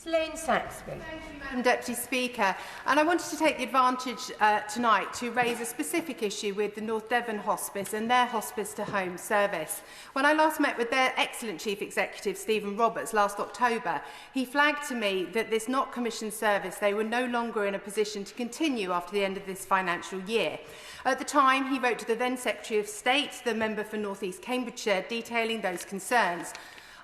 Elaine Saxby. Thank you, Madam Deputy Speaker. And I wanted to take the advantage tonight to raise a specific issue with the North Devon Hospice and their hospice to home service. When I last met with their excellent Chief Executive, Stephen Roberts, last October, he flagged to me that this not commissioned service, they were no longer in a position to continue after the end of this financial year. At the time, he wrote to the then Secretary of State, the member for North East Cambridgeshire, detailing those concerns.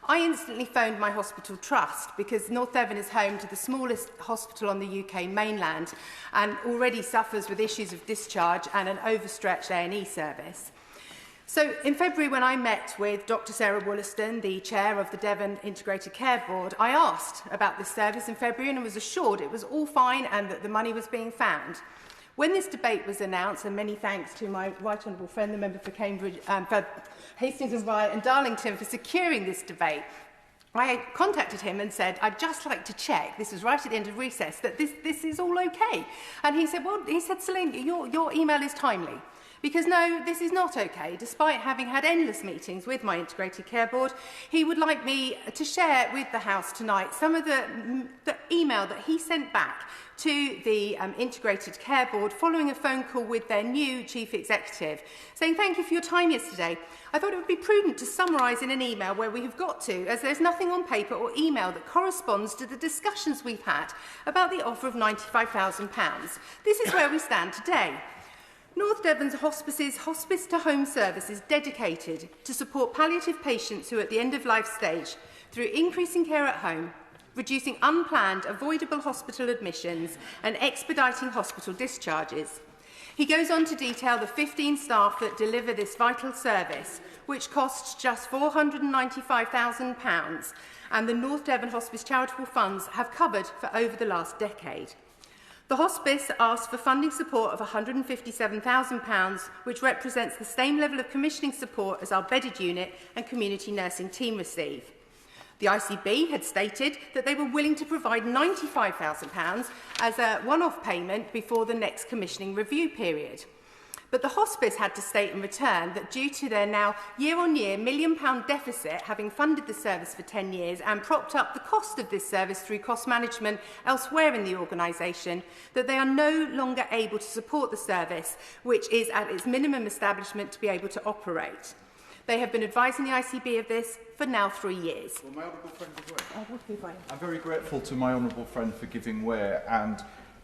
I instantly phoned my hospital trust because North Devon is home to the smallest hospital on the UK mainland and already suffers with issues of discharge and an overstretched A&E service. So in February, when I met with Dr Sarah Wollaston, the chair of the Devon Integrated Care Board, I asked about this service in February and was assured it was all fine and that the money was being found. When this debate was announced, and many thanks to my right honourable friend, the member for Cambridge, for Hastings and Rye and Darlington for securing this debate, I contacted him and said, I'd just like to check, this was right at the end of recess, that this is all okay. And he said, well, Celine, your email is timely. Because no, this is not okay. Despite having had endless meetings with my Integrated Care Board, he would like me to share with the House tonight some of the email that he sent back to the Integrated Care Board following a phone call with their new Chief Executive, saying, thank you for your time yesterday. I thought it would be prudent to summarise in an email where we have got to, as there's nothing on paper or email that corresponds to the discussions we've had about the offer of £95,000. This is where we stand today. North Devon's Hospice's Hospice to Home service is dedicated to support palliative patients who are at the end of life stage through increasing care at home, reducing unplanned, avoidable hospital admissions and expediting hospital discharges. He goes on to detail the 15 staff that deliver this vital service, which costs just £495,000, and the North Devon Hospice charitable funds have covered for over the last decade. The Hospice asked for funding support of £157,000, which represents the same level of commissioning support as our bedded unit and community nursing team receive. The ICB had stated that they were willing to provide £95,000 as a one-off payment before the next commissioning review period. But the Hospice had to state in return that due to their now year-on-year £1 million deficit, having funded the service for 10 years and propped up the cost of this service through cost management elsewhere in the organisation, that they are no longer able to support the service, which is at its minimum establishment to be able to operate. They have been advising the ICB of this for now 3 years. Well, my honourable friend is aware. I'm very grateful to my honourable friend for giving way, and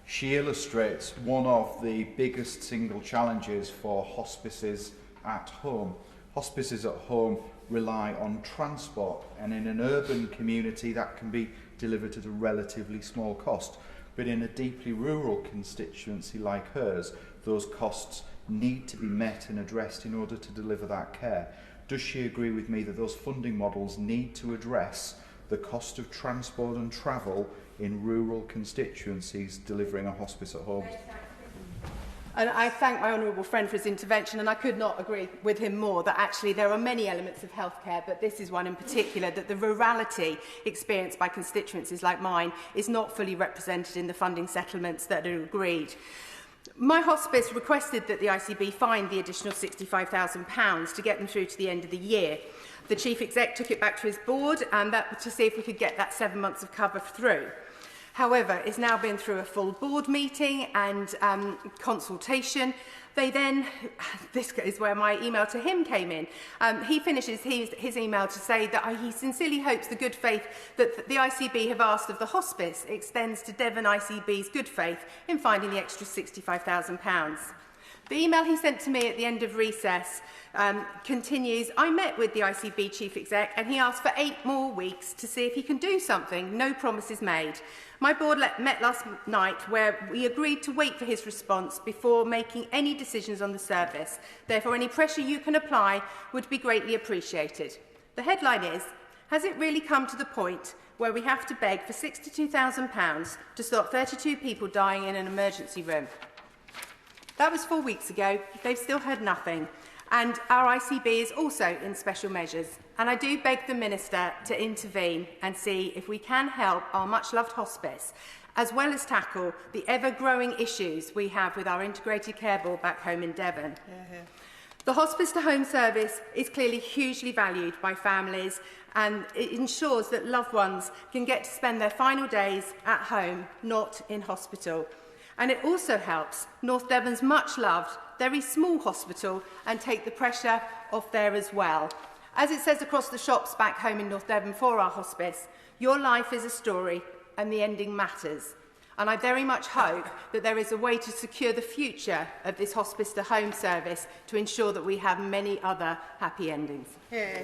she illustrates one of the biggest single challenges for hospices at home. Hospices at home rely on transport, and in an urban community that can be delivered at a relatively small cost. But in a deeply rural constituency like hers, those costs need to be met and addressed in order to deliver that care. Does she agree with me that those funding models need to address the cost of transport and travel in rural constituencies delivering a hospice at home? And I thank my honourable friend for his intervention, and I could not agree with him more that actually there are many elements of healthcare, but this is one in particular, that the rurality experienced by constituencies like mine is not fully represented in the funding settlements that are agreed. My hospice requested that the ICB find the additional £65,000 to get them through to the end of the year. The Chief Exec took it back to his board and to see if we could get that 7 months of cover through. However, it's now been through a full board meeting and consultation. They then, this is where my email to him came in, he finishes his email to say that he sincerely hopes the good faith that the ICB have asked of the hospice extends to Devon ICB's good faith in finding the extra £65,000. The email he sent to me at the end of recess continues, I met with the ICB Chief Exec and he asked for 8 more weeks to see if he can do something. No promises made. My board met last night where we agreed to wait for his response before making any decisions on the service. Therefore, any pressure you can apply would be greatly appreciated. The headline is, has it really come to the point where we have to beg for £62,000 to stop 32 people dying in an emergency room? That was 4 weeks ago. They've still heard nothing. And our ICB is also in special measures. And I do beg the Minister to intervene and see if we can help our much-loved hospice, as well as tackle the ever-growing issues we have with our Integrated Care Board back home in Devon. The Hospice to Home service is clearly hugely valued by families, and it ensures that loved ones can get to spend their final days at home, not in hospital. And it also helps North Devon's much loved, very small hospital and take the pressure off there as well. As it says across the shops back home in North Devon for our hospice, your life is a story and the ending matters. And I very much hope that there is a way to secure the future of this Hospice to Home service to ensure that we have many other happy endings. Yeah.